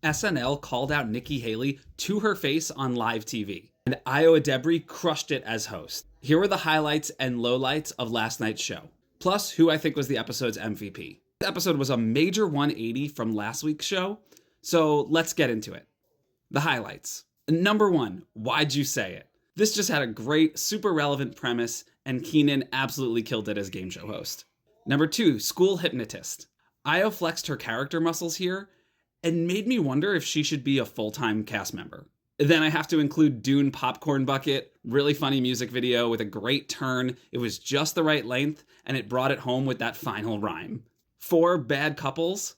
SNL called out Nikki Haley to her face on live TV, and Ayo Edebiri crushed it as host. Here were the highlights and lowlights of last night's show, plus who I think was the episode's MVP. This episode was a major 180 from last week's show, so let's get into it. The highlights. Number 1, why'd you say it? This just had a great, super relevant premise, and Keenan absolutely killed it as game show host. Number 2, school hypnotist. Ayo flexed her character muscles here, and made me wonder if she should be a full-time cast member. Then I have to include Dune Popcorn Bucket, really funny music video with a great turn. It was just the right length, and it brought it home with that final rhyme. 4, bad couples.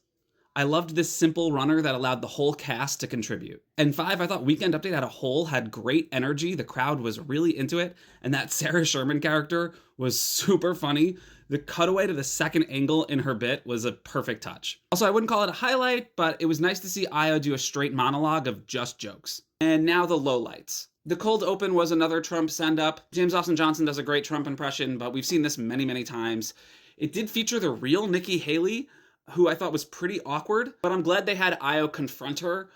I loved this simple runner that allowed the whole cast to contribute. And 5, I thought Weekend Update had great energy. The crowd was really into it. And that Sarah Sherman character was super funny. The cutaway to the second angle in her bit was a perfect touch. Also, I wouldn't call it a highlight, but it was nice to see Ayo do a straight monologue of just jokes. And now the lowlights. The cold open was another Trump send-up. James Austin Johnson does a great Trump impression, but we've seen this many, many times. It did feature the real Nikki Haley, who I thought was pretty awkward, but I'm glad they had Ayo confront her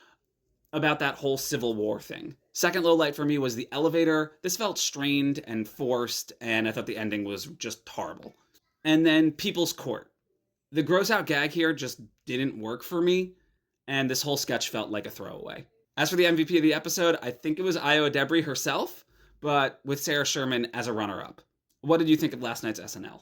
about that whole Civil War thing. Second low light for me was the elevator. This felt strained and forced, and I thought the ending was just horrible. And then People's Court. The gross out gag here just didn't work for me, and this whole sketch felt like a throwaway. As for the MVP of the episode, I think it was Ayo Edebiri herself, but with Sarah Sherman as a runner-up. What did you think of last night's SNL?